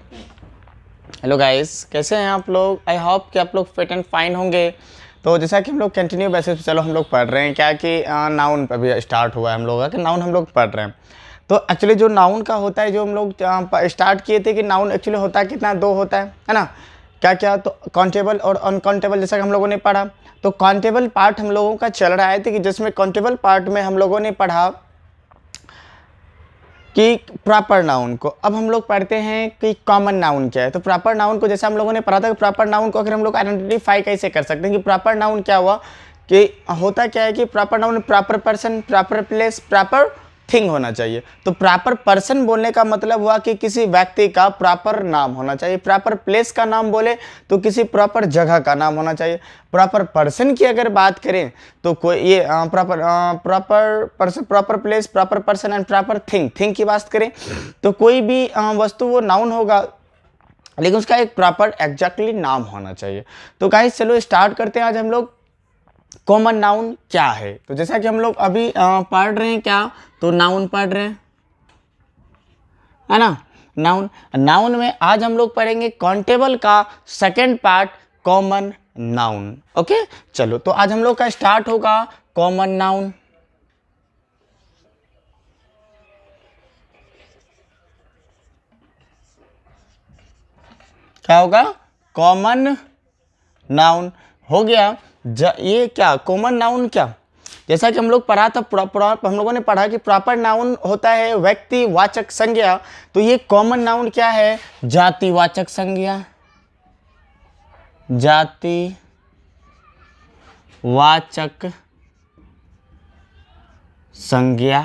Hello guys, कैसे हैं आप लोग। आई होप कि आप लोग फिट एंड फाइन होंगे। तो जैसा कि हम लोग कंटिन्यू बेसिस पे चलो हम लोग पढ़ रहे हैं क्या कि नाउन अभी स्टार्ट हुआ है हम लोग का कि नाउन हम लोग पढ़ रहे हैं। तो एक्चुअली जो नाउन का होता है, जो हम लोग स्टार्ट किए थे कि नाउन एक्चुअली होता है कितना, दो होता है ना। क्या क्या, तो काउंटेबल और अनकाउंटेबल, जैसा कि हम लोगों ने पढ़ा। तो काउंटेबल पार्ट हम लोगों का चल रहा है कि जिसमें काउंटेबल पार्ट में हम लोगों ने पढ़ा कि प्रॉपर नाउन को। अब हम लोग पढ़ते हैं कि कॉमन नाउन क्या है। तो प्रॉपर नाउन को जैसे हम लोगों ने पढ़ा था कि प्रॉपर नाउन को अगर हम लोग आइडेंटिफाई कैसे कर सकते हैं कि प्रॉपर नाउन क्या हुआ, कि होता क्या है कि proper noun proper person, proper place, proper thing होना चाहिए। तो प्रॉपर पर्सन बोलने का मतलब हुआ कि किसी व्यक्ति का प्रॉपर नाम होना चाहिए। प्रॉपर प्लेस का नाम बोले तो किसी प्रॉपर जगह का नाम होना चाहिए। प्रॉपर पर्सन की अगर बात करें तो कोई ये proper person, proper place, proper person and proper thing, thing की बात करें तो कोई भी वस्तु वो नाउन होगा, लेकिन उसका एक प्रॉपर एग्जैक्टली नाम होना चाहिए। तो गाइस चलो स्टार्ट करते हैं। आज हम लोग कॉमन नाउन क्या है। तो जैसा कि हम लोग अभी पढ़ रहे हैं क्या, तो नाउन पढ़ रहे हैं, है ना। नाउन, नाउन में आज हम लोग पढ़ेंगे काउंटेबल का second part, common noun. Okay, चलो तो आज हम लोग का स्टार्ट होगा कॉमन नाउन। क्या होगा, कॉमन नाउन हो गया। ये क्या कॉमन नाउन, क्या जैसा कि हम लोग पढ़ा था, हम लोगों ने पढ़ा कि प्रॉपर नाउन होता है व्यक्ति वाचक संज्ञा। तो ये कॉमन नाउन क्या है, जाति वाचक संज्ञा, जाति वाचक संज्ञा।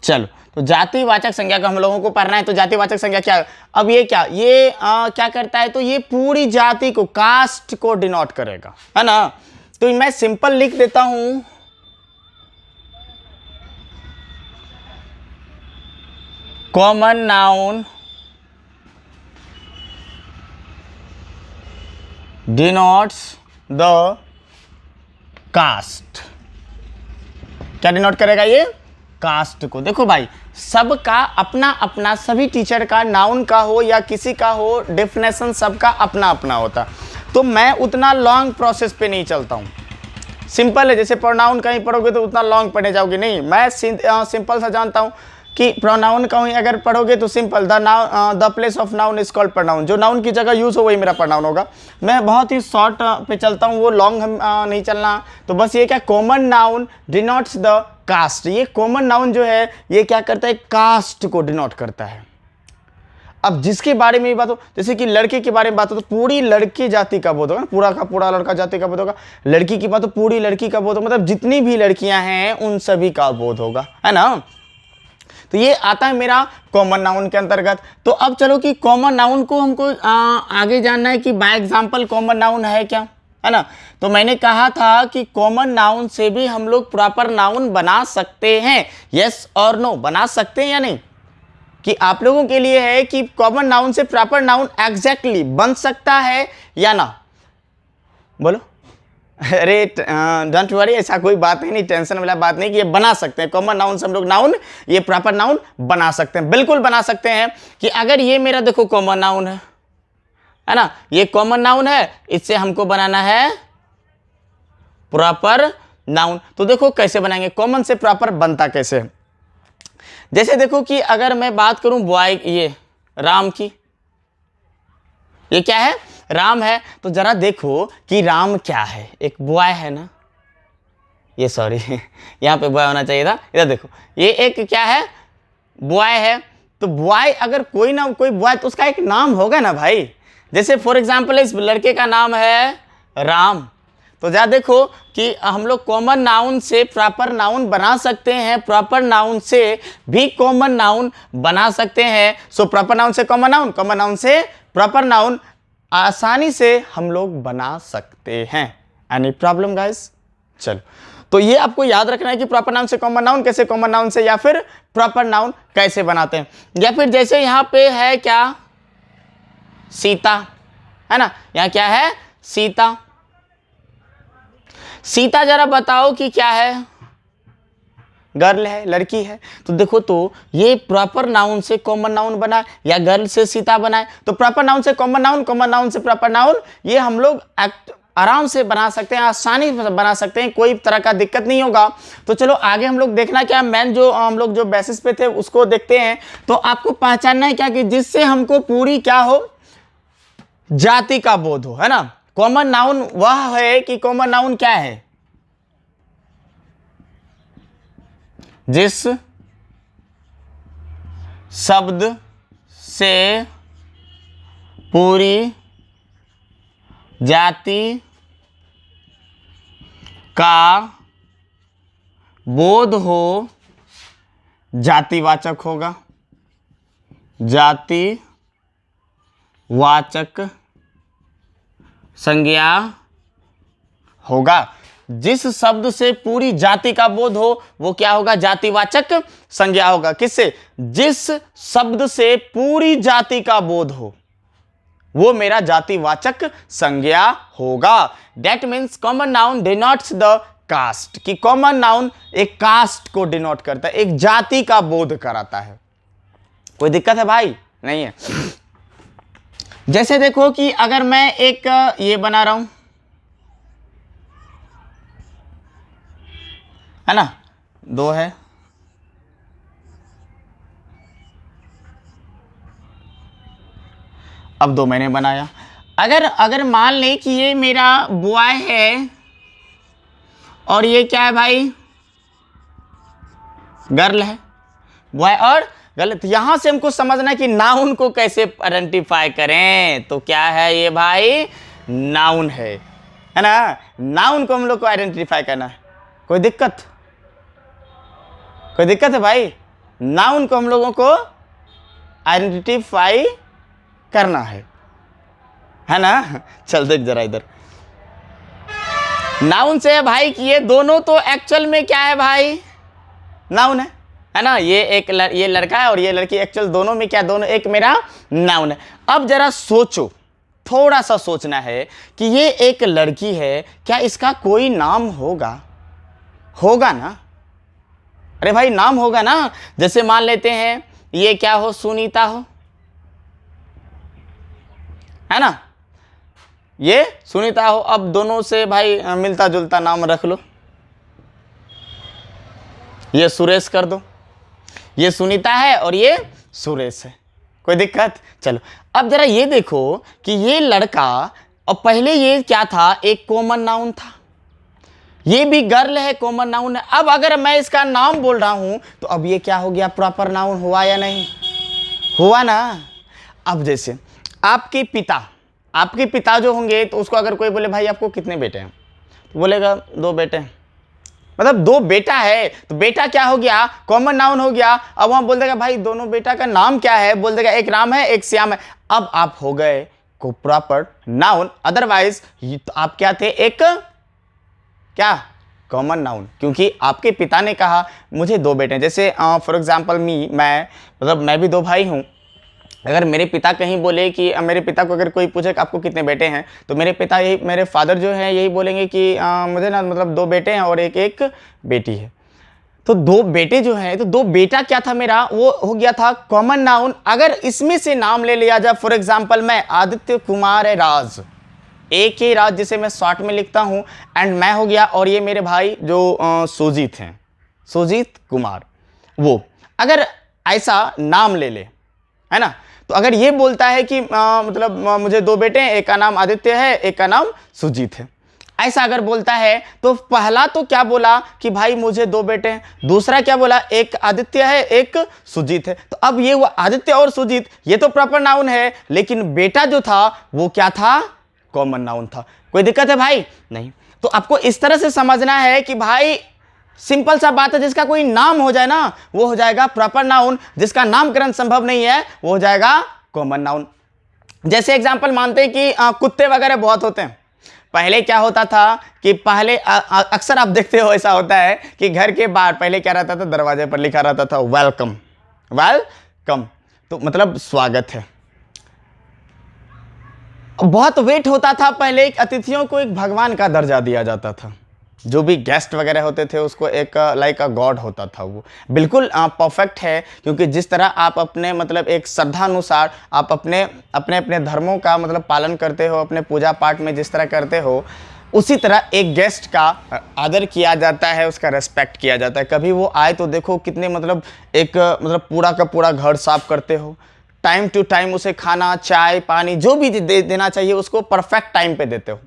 चलो, तो जातिवाचक संज्ञा को हम लोगों को पढ़ना है। तो जातिवाचक संज्ञा क्या, अब ये क्या, ये क्या करता है, तो ये पूरी जाति को, कास्ट को डिनोट करेगा, है ना। तो मैं सिंपल लिख देता हूं, common noun denotes the caste. क्या डिनोट करेगा ये, कास्ट को। देखो भाई, सबका अपना अपना, सभी टीचर का नाउन का हो या किसी का हो, डेफिनेशन सबका अपना अपना होता। तो मैं उतना लॉन्ग प्रोसेस पे नहीं चलता हूँ। सिंपल है, जैसे प्रोनाउन कहीं पढ़ोगे तो उतना लॉन्ग पढ़ने जाओगे नहीं। मैं सिंपल सा जानता हूँ कि प्रोनाउन कहीं अगर पढ़ोगे तो simple, the place of noun is called pronoun. जो नाउन की जगह यूज हो वही मेरा प्रोनाउन होगा। मैं बहुत ही शॉर्ट पे चलता हूँ, वो लॉन्ग हम नहीं चलना। तो बस ये क्या, common noun denotes the caste. ये कॉमन नाउन जो है ये क्या करता है, कास्ट को डिनोट करता है। अब जिसके बारे में बात हो, जैसे कि लड़के के बारे में बात हो तो पूरी लड़की जाति का बोध होगा, पूरा का पूरा लड़का जाति का बोध होगा। लड़की की बात हो, पूरी लड़की का बोध होगा, मतलब जितनी भी लड़कियां हैं उन सभी का बोध होगा, है ना। तो ये आता है मेरा कॉमन नाउन के अंतर्गत। तो अब चलो कि कॉमन नाउन को हमको आगे जानना है कि बाय एग्जांपल कॉमन नाउन है क्या, है ना। तो मैंने कहा था कि कॉमन नाउन से भी हम लोग प्रॉपर नाउन बना सकते हैं। यस और नो, बना सकते हैं या नहीं, कि आप लोगों के लिए है कि कॉमन नाउन से प्रॉपर नाउन एग्जैक्टली बन सकता है या ना, बोलो। अरे डोंट वरी, ऐसा कोई बात नहीं, टेंशन वाला बात नहीं कि ये बना सकते हैं। कॉमन नाउन से हम लोग नाउन, ये प्रॉपर नाउन बना सकते हैं, बिल्कुल बना सकते हैं। कि अगर ये मेरा देखो कॉमन नाउन है ना, ये कॉमन नाउन है, इससे हमको बनाना है प्रॉपर नाउन। तो देखो कैसे बनाएंगे, कॉमन से प्रॉपर बनता कैसे है। जैसे देखो कि अगर मैं बात करूं बॉय, ये राम की, ये क्या है, राम है। तो जरा देखो कि राम क्या है, एक बॉय है ना, ये सॉरी यहाँ पे बॉय होना चाहिए था। इधर देखो, ये एक क्या है, बॉय है। तो बॉय अगर कोई ना कोई बॉय तो उसका एक नाम होगा ना भाई। जैसे फॉर एग्जाम्पल इस लड़के का नाम है राम। तो जरा देखो कि हम लोग कॉमन नाउन से प्रॉपर नाउन बना सकते हैं, प्रॉपर नाउन से भी कॉमन नाउन बना सकते हैं। सो प्रॉपर नाउन से कॉमन नाउन, कॉमन नाउन से प्रॉपर नाउन आसानी से हम लोग बना सकते हैं। Any problem guys. चलो, तो ये आपको याद रखना है कि प्रॉपर नाउन से कॉमन नाउन कैसे, कॉमन नाउन से या फिर प्रॉपर नाउन कैसे बनाते हैं। या फिर जैसे यहां पे है क्या, सीता, है ना। यहां क्या है, सीता। सीता जरा बताओ कि क्या है, गर्ल है, लड़की है। तो देखो तो ये प्रॉपर नाउन से कॉमन नाउन बना या गर्ल से सीता बना है। तो प्रॉपर नाउन से कॉमन नाउन, कॉमन नाउन से प्रॉपर नाउन, ये हम लोग आराम से बना सकते हैं, आसानी से बना सकते हैं, कोई तरह का दिक्कत नहीं होगा। तो चलो आगे हम लोग देखना क्या, मेन जो हम लोग जो बेसिस पे थे उसको देखते हैं। तो आपको पहचानना है क्या कि जिससे हमको पूरी क्या हो, जाति का बोध हो, है ना। कॉमन नाउन वह है कि कॉमन नाउन क्या है, जिस शब्द से पूरी जाति का बोध हो, जातिवाचक होगा, जातिवाचक संज्ञा होगा। जिस शब्द से पूरी जाति का बोध हो वो क्या होगा, जातिवाचक संज्ञा होगा। किससे, जिस शब्द से पूरी जाति का बोध हो वो मेरा जातिवाचक संज्ञा होगा। That means common noun denotes the caste, कि कॉमन नाउन एक कास्ट को डिनोट करता है, एक जाति का बोध कराता है। कोई दिक्कत है भाई? नहीं है। जैसे देखो कि अगर मैं एक ये बना रहा हूं, है ना, दो है, अब दो मैंने बनाया। अगर मान लें कि ये मेरा बॉय है और ये क्या है भाई, गर्ल है, बॉय और गर्ल। तो यहां से हमको समझना है कि नाउन को कैसे आइडेंटिफाई करें। तो क्या है ये भाई, नाउन है ना। नाउन को हम लोग को आइडेंटिफाई करना है। कोई दिक्कत? कोई दिक्कत है भाई? नाउन को हम लोगों को आइडेंटिफाई करना है ना। चल देख जरा इधर, नाउन से है भाई कि ये दोनों तो एक्चुअल में क्या है भाई, नाउन है ना। ये लड़का है और ये लड़की, एक्चुअल दोनों में क्या, दोनों एक मेरा नाउन है। अब जरा सोचो, थोड़ा सा सोचना है कि ये एक लड़की है, क्या इसका कोई नाम होगा? होगा ना, अरे भाई नाम होगा ना। जैसे मान लेते हैं ये क्या हो, सुनीता हो, है ना, ये सुनीता हो। अब दोनों से भाई मिलता जुलता नाम रख लो, ये सुरेश कर दो। ये सुनीता है और ये सुरेश है। कोई दिक्कत? चलो अब जरा ये देखो कि ये लड़का, और पहले ये क्या था, एक कॉमन नाउन था, ये भी गर्ल है, कॉमन नाउन है। अब अगर मैं इसका नाम बोल रहा हूं तो अब ये क्या हो गया, प्रॉपर नाउन हुआ या नहीं हुआ ना। अब जैसे आपके पिता जो होंगे, तो उसको अगर कोई बोले भाई आपको कितने बेटे हैं, तो बोलेगा 2 बेटे हैं, मतलब 2 बेटा है। तो बेटा क्या हो गया, कॉमन नाउन हो गया। अब वहां बोल देगा भाई दोनों बेटा का नाम क्या है, बोल देगा एक राम है एक श्याम है। अब आप हो गए को प्रॉपर नाउन। अदरवाइज तो आप क्या थे, एक क्या, कॉमन नाउन, क्योंकि आपके पिता ने कहा मुझे 2 बेटे हैं। जैसे फॉर एग्जाम्पल मैं भी 2 भाई हूँ। अगर मेरे पिता कहीं बोले कि मेरे पिता को अगर कोई पूछे कि आपको कितने बेटे हैं, तो मेरे फादर जो है यही बोलेंगे कि मुझे ना मतलब 2 बेटे हैं और एक बेटी है। तो 2 बेटे जो हैं, तो 2 बेटा क्या था मेरा, वो हो गया था कॉमन नाउन। अगर इसमें से नाम ले लिया जाए, फॉर एग्जाम्पल मैं आदित्य कुमार राज, एक ही राज जिसे मैं शॉर्ट में लिखता हूँ, एंड मैं हो गया, और ये मेरे भाई जो सुजीत हैं, सुजीत कुमार, वो अगर ऐसा नाम ले ले, है ना। तो अगर ये बोलता है कि मुझे 2 बेटे हैं, एक का नाम आदित्य है एक का नाम सुजीत है, ऐसा अगर बोलता है तो पहला तो क्या बोला कि भाई मुझे 2 बेटे हैं, दूसरा क्या बोला, एक आदित्य है एक सुजीत है। तो अब ये हुआ आदित्य और सुजीत, ये तो प्रॉपर नाउन है, लेकिन बेटा जो था वो क्या था, कॉमन नाउन था। कोई दिक्कत है भाई? नहीं। तो आपको इस तरह से समझना है कि भाई सिंपल सा बात है, जिसका कोई नाम हो जाए ना वो हो जाएगा प्रॉपर नाउन, जिसका नामकरण संभव नहीं है वो हो जाएगा कॉमन नाउन। जैसे एग्जांपल मानते हैं कि कुत्ते वगैरह बहुत होते हैं। पहले क्या होता था कि पहले अक्सर आप देखते हो ऐसा होता है कि घर के बाहर पहले क्या रहता था, दरवाजे पर लिखा रहता था वेलकम, वेलकम, तो मतलब स्वागत है। बहुत वेट होता था, पहले एक अतिथियों को एक भगवान का दर्जा दिया जाता था, जो भी गेस्ट वगैरह होते थे उसको एक लाइक अ गॉड होता था वो। बिल्कुल परफेक्ट है, क्योंकि जिस तरह आप अपने मतलब एक श्रद्धा अनुसार आप अपने अपने अपने धर्मों का मतलब पालन करते हो, अपने पूजा पाठ में जिस तरह करते हो, उसी तरह एक गेस्ट का आदर किया जाता है, उसका रेस्पेक्ट किया जाता है। कभी वो आए तो देखो कितने मतलब एक मतलब पूरा का पूरा घर साफ करते हो, टाइम टू टाइम उसे खाना चाय पानी जो भी देना चाहिए उसको परफेक्ट टाइम पे देते हो।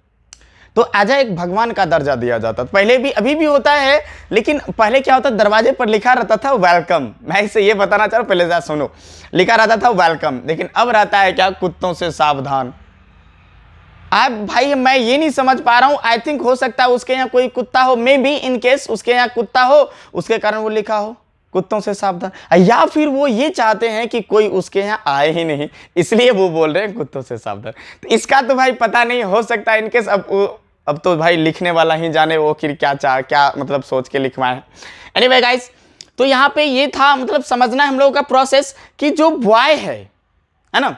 तो एज एक भगवान का दर्जा दिया जाता था पहले भी, अभी भी होता है, लेकिन पहले क्या होता, दरवाजे पर लिखा रहता था वेलकम। मैं इसे ये बताना चाह रहा हूँ, पहले जरा सुनो, लिखा रहता था वेलकम, लेकिन अब रहता है क्या, कुत्तों से सावधान। आप भाई मैं ये नहीं समझ पा रहा हूँ, आई थिंक हो सकता है उसके यहाँ कोई कुत्ता हो, मे बी इन केस उसके यहाँ कुत्ता हो उसके कारण वो लिखा हो कुत्तों से सावधान, या फिर वो ये चाहते हैं कि कोई उसके यहाँ आए ही नहीं इसलिए वो बोल रहे हैं कुत्तों से सावधान। तो इसका तो भाई पता नहीं, हो सकता है इनकेस अब तो भाई लिखने वाला ही जाने वो फिर क्या मतलब सोच के लिखवाए। एनीवे गाइस, तो यहाँ पे ये था मतलब समझना है हम लोगों का प्रोसेस कि जो बॉय है ना,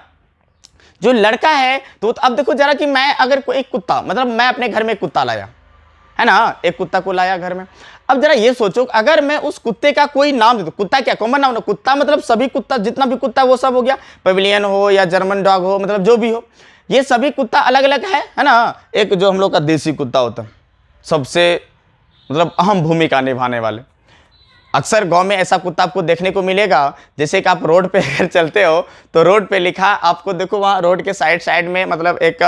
जो लड़का है, तो अब देखो जरा कि मैं अगर कोई एक कुत्ता मतलब मैं अपने घर में कुत्ता लाया है ना, एक कुत्ता को लाया घर में, अब जरा ये सोचो अगर मैं उस कुत्ते का कोई नाम दे दूं, कुत्ता क्या कॉमन नाम, कुत्ता मतलब सभी कुत्ता जितना भी कुत्ता वो सब हो गया, पवेलियन हो या जर्मन डॉग हो, मतलब जो भी हो, ये सभी कुत्ता अलग अलग है ना। एक जो हम लोग का देसी कुत्ता होता है सबसे मतलब अहम भूमिका निभाने वाले, अक्सर गांव में ऐसा कुत्ता आपको देखने को मिलेगा, जैसे कि आप रोड पे अगर चलते हो तो रोड पे लिखा आपको देखो, वहाँ रोड के साइड में मतलब एक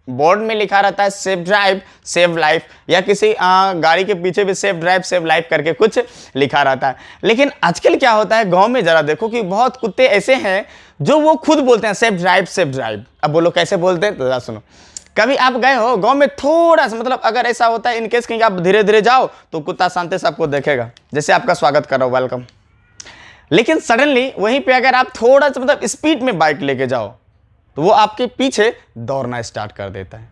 बोर्ड में लिखा रहता है सेफ ड्राइव सेव लाइफ, या किसी गाड़ी के पीछे भी सेफ ड्राइव सेव लाइफ करके कुछ लिखा रहता है। लेकिन आजकल क्या होता है गांव में, जरा देखो कि बहुत कुत्ते ऐसे हैं जो वो खुद बोलते हैं सेफ ड्राइव सेफ ड्राइव। अब बोलो कैसे बोलते हैं, तो जरा सुनो। कभी आप गए हो गांव में, थोड़ा सा मतलब अगर ऐसा होता है इनकेस कहीं आप धीरे धीरे जाओ तो कुत्ता शांति से आपको देखेगा, जैसे आपका स्वागत कर रहा हो वेलकम। लेकिन सडनली वहीं पे अगर आप थोड़ा सा मतलब स्पीड में बाइक लेके जाओ तो वो आपके पीछे दौड़ना स्टार्ट कर देता है।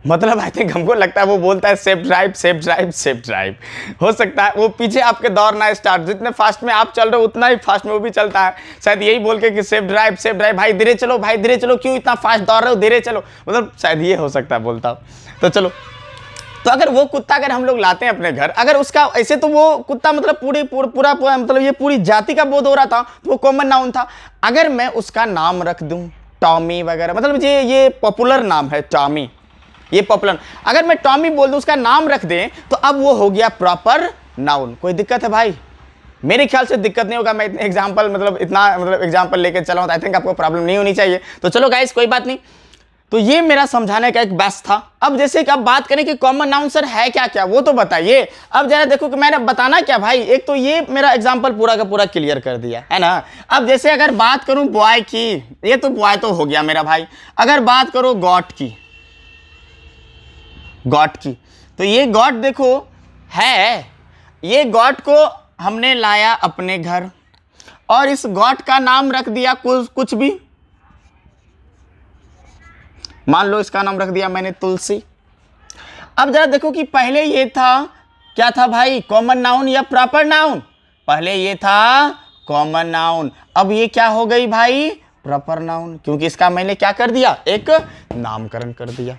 मतलब आई थिंक हमको लगता है वो बोलता है safe drive safe drive safe drive. हो सकता है वो पीछे आपके दौड़ना स्टार्ट, जितने फास्ट में आप चल रहे हो उतना ही फास्ट में वो भी चलता है, शायद यही बोल के कि सेफ ड्राइव भाई धीरे चलो, भाई धीरे चलो, क्यों इतना फास्ट दौड़ रहे हो, धीरे चलो, मतलब शायद ये हो सकता है बोलता। तो चलो, तो अगर वो कुत्ता अगर हम लोग लाते हैं अपने घर, अगर उसका ऐसे तो वो कुत्ता मतलब पूरा मतलब ये पूरी जाति का बोध हो रहा था, तो वो कॉमन नाउन था। अगर मैं उसका नाम रख दूं टॉमी वगैरह, मतलब ये पॉपुलर नाम है टॉमी, ये पॉपुलर, अगर मैं टॉमी बोल दूं उसका नाम रख दें तो अब वो हो गया प्रॉपर नाउन। कोई दिक्कत है भाई? मेरे ख्याल से दिक्कत नहीं होगा, मैं इतने एग्जांपल मतलब इतना मतलब एग्जांपल लेके चला हूं, आई थिंक आपको प्रॉब्लम नहीं होनी चाहिए। तो चलो गाइस कोई बात नहीं, तो ये मेरा समझाने का एक बेस्ट था। अब जैसे कि अब बात करें कि कॉमन नाउन सर है क्या क्या, वो तो बताइए। अब जरा देखो कि मैंने बताना क्या भाई, एक तो ये मेरा एग्जांपल पूरा का पूरा क्लियर कर दिया है ना। अब जैसे अगर बात करूं बॉय की, ये तो बॉय तो हो गया मेरा भाई। अगर बात करो गॉड की, तो ये गॉड देखो है, ये गॉड को हमने लाया अपने घर और इस गॉड का नाम रख दिया कुछ भी, मान लो इसका नाम रख दिया मैंने तुलसी। अब जरा देखो कि पहले ये था क्या था भाई, कॉमन नाउन या प्रॉपर नाउन? पहले ये था कॉमन नाउन, अब ये क्या हो गई भाई, प्रॉपर नाउन, क्योंकि इसका मैंने क्या कर दिया, एक नामकरण कर दिया।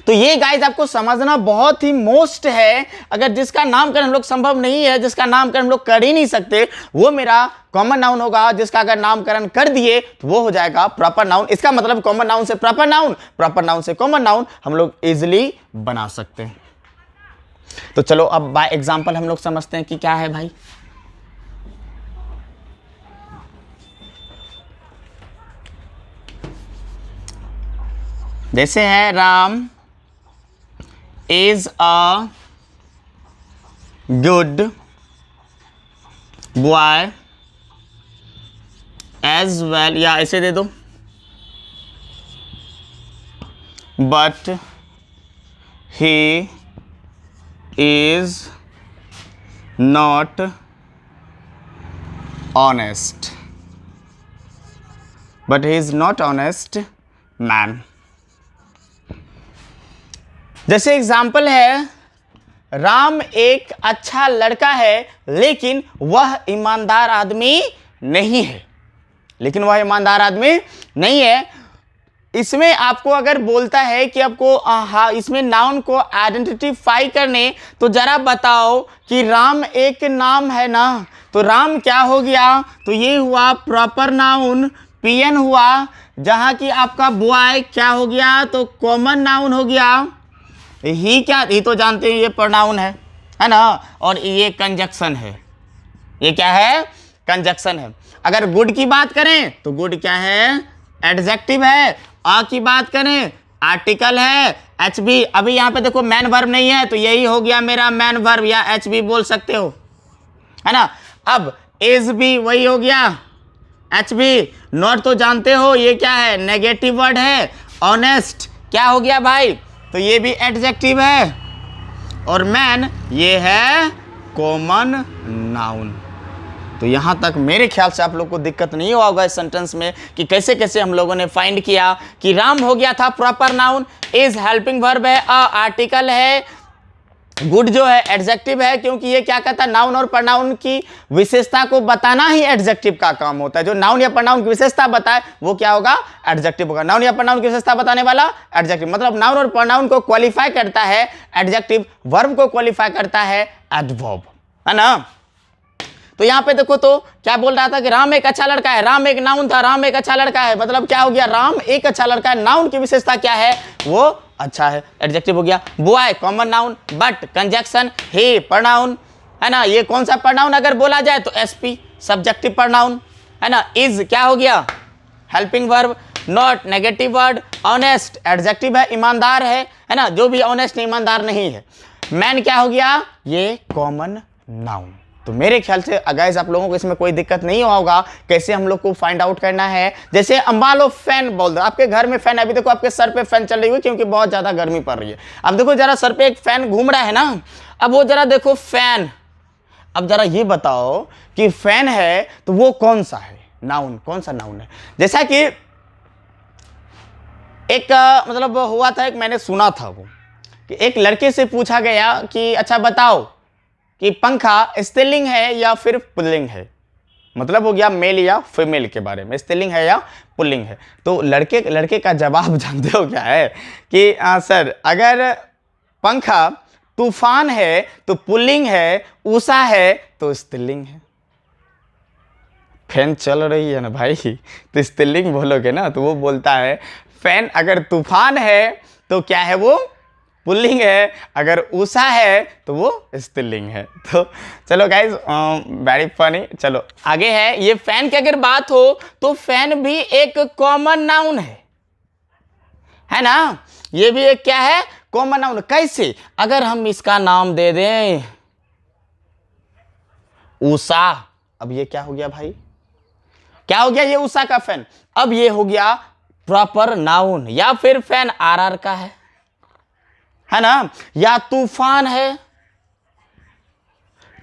तो ये गाइस आपको समझना बहुत ही मोस्ट है। अगर जिसका नामकरण हम लोग संभव नहीं है, जिसका नामकरण हम लोग कर ही नहीं सकते, वो मेरा कॉमन नाउन होगा। जिसका अगर नामकरण कर दिए तो वो हो जाएगा प्रॉपर नाउन। इसका मतलब कॉमन नाउन से प्रॉपर नाउन, प्रॉपर नाउन से कॉमन नाउन हम लोग इजिली बना सकते हैं। तो चलो अब बाय एग्जांपल हम लोग समझते हैं कि क्या है भाई। जैसे है Ram is a good boy as well, या ऐसे दे दो, but he is not honest, but he is not honest man. जैसे एग्जाम्पल है, राम एक अच्छा लड़का है लेकिन वह ईमानदार आदमी नहीं है, लेकिन वह ईमानदार आदमी नहीं है। इसमें आपको अगर बोलता है कि आपको हाँ इसमें नाउन को आइडेंटिफाई करने, तो जरा बताओ कि राम एक नाम है ना, तो राम क्या हो गया, तो ये हुआ प्रॉपर नाउन, पीएन हुआ, जहां कि आपका बॉय क्या हो गया, तो कॉमन नाउन हो गया, ही क्या, ही तो जानते हैं ये प्रोनाउन है ना, और ये कंजक्शन है, ये क्या है, कंजक्शन है। अगर गुड की बात करें तो गुड क्या है, एडजेक्टिव है, आ की बात करें आर्टिकल है, एच बी, अभी यहाँ पे देखो मैन वर्ब नहीं है तो यही हो गया मेरा मैन वर्ब, या एच बी बोल सकते हो, है ना। अब इज भी वही हो गया एच बी, नॉट तो जानते हो ये क्या है, नेगेटिव वर्ड है, ऑनेस्ट क्या हो गया भाई, तो ये भी एडजेक्टिव है, और मैन ये है कॉमन नाउन। तो यहाँ तक मेरे ख्याल से आप लोग को दिक्कत नहीं होगा इस सेंटेंस में कि कैसे कैसे हम लोगों ने फाइंड किया कि राम हो गया था proper noun, is helping verb है, आर्टिकल है, गुड जो है एडजेक्टिव है, क्योंकि ये क्या कहता है, नाउन और प्रोनाउन की विशेषता को बताना ही एडजेक्टिव का काम होता है। जो नाउन या प्रोनाउन की विशेषता बताए वो क्या होगा, एडजेक्टिव होगा। नाउन या प्रोनाउन की विशेषता बताने वाला एडजेक्टिव, मतलब नाउन और प्रोनाउन को क्वालिफाई करता है एडजेक्टिव, वर्ब को क्वालिफाई करता है एडवर्ब, है ना। तो यहाँ पे देखो तो क्या बोल रहा था कि राम एक अच्छा लड़का है, राम एक नाउन था, राम एक अच्छा लड़का है, मतलब क्या हो गया, राम एक अच्छा लड़का है, नाउन की विशेषता क्या है, वो अच्छा है, एडजेक्टिव हो गया। Boy common noun, but conjunction, he pronoun, है ना, ये कौन सा प्रोनाउन अगर बोला जाए तो एसपी सब्जेक्टिव प्रोनाउन, है ना। इज क्या हो गया, helping verb, not negative word, honest adjective है, ईमानदार है ना, जो भी ऑनेस्ट ईमानदार नहीं है। मैन क्या हो गया, ये कॉमन नाउन। तो मेरे ख्याल से गाइस आप लोगों को इसमें कोई दिक्कत नहीं होगा कैसे हम लोग को फाइंड आउट करना है। जैसे अंबालो फैन बोल दो, आपके घर में फैन, अभी देखो आपके सर पे फैन चल रही है क्योंकि बहुत ज़्यादा गर्मी पड़ रही है। अब देखो जरा सर पे एक फैन घूम रहा है ना, अब वो जरा देखो फैन, अब जरा ये बताओ कि फैन है तो वो कौन सा है, नाउन, कौन सा नाउन है। जैसा कि एक मतलब हुआ था, एक मैंने सुना था वो कि एक लड़के से पूछा गया कि अच्छा बताओ कि पंखा स्त्रीलिंग है या फिर पुल्लिंग है, मतलब हो गया मेल या फीमेल के बारे में, स्त्रीलिंग है या पुल्लिंग है। तो लड़के का जवाब जानते हो क्या है कि सर अगर पंखा तूफान है तो पुल्लिंग है, उषा है तो स्त्रीलिंग है। फैन चल रही है ना भाई तो स्त्रीलिंग बोलोगे ना, तो वो बोलता है फैन अगर तूफान है तो क्या है, वो पुल्लिंग है, अगर उषा है तो वो स्त्रीलिंग है। तो चलो गाइज वेरी फनी, चलो आगे है। ये फैन की अगर बात हो तो फैन भी एक कॉमन नाउन है ना, ये भी एक क्या है, कॉमन नाउन। कैसे, अगर हम इसका नाम दे दें उषा, अब ये क्या हो गया भाई, क्या हो गया, ये उषा का फैन, अब ये हो गया प्रॉपर नाउन। या फिर फैन आरआर का है ना, या तूफान है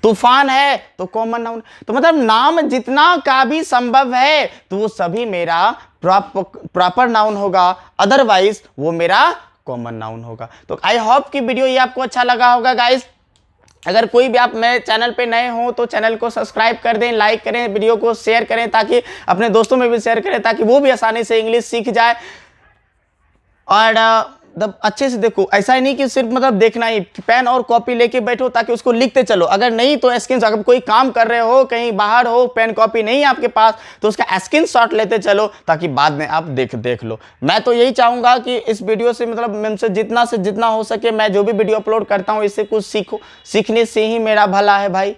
तो कॉमन नाउन। तो मतलब नाम जितना का भी संभव है तो वो सभी मेरा प्रॉपर नाउन होगा, अदरवाइज वो मेरा कॉमन नाउन होगा। तो आई होप कि वीडियो ये आपको अच्छा लगा होगा गाइस। अगर कोई भी आप मेरे चैनल पे नए हो तो चैनल को सब्सक्राइब कर दें, लाइक करें, वीडियो को शेयर करें, ताकि अपने दोस्तों में भी शेयर करें ताकि वो भी आसानी से इंग्लिश सीख जाए। और अच्छे से देखो, ऐसा ही नहीं कि सिर्फ मतलब देखना ही, पेन और कॉपी लेके बैठो ताकि उसको लिखते चलो। अगर नहीं तो स्क्रीन, अगर कोई काम कर रहे हो कहीं बाहर हो, पेन कॉपी नहीं है आपके पास तो उसका स्क्रीन शॉट लेते चलो ताकि बाद में आप देख लो। मैं तो यही चाहूँगा कि इस वीडियो से मतलब मुझसे जितना हो सके मैं जो भी वीडियो अपलोड करता हूँ इससे कुछ सीखो, सीखने से ही मेरा भला है भाई,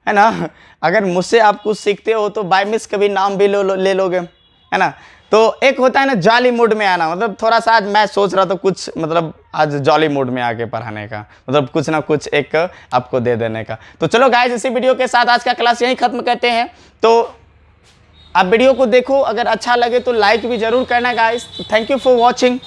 है ना। अगर मुझसे आप कुछ सीखते हो तो बाय मिस कभी नाम भी ले लोगे, है ना। तो एक होता है ना जॉली मूड में आना, मतलब थोड़ा सा आज मैं सोच रहा था कुछ मतलब आज जॉली मूड में आके पढ़ाने का, मतलब कुछ ना कुछ एक आपको दे देने का। तो चलो गाइस, इसी वीडियो के साथ आज का क्लास यहीं खत्म करते हैं। तो आप वीडियो को देखो, अगर अच्छा लगे तो लाइक भी जरूर करना guys. Thank you for watching.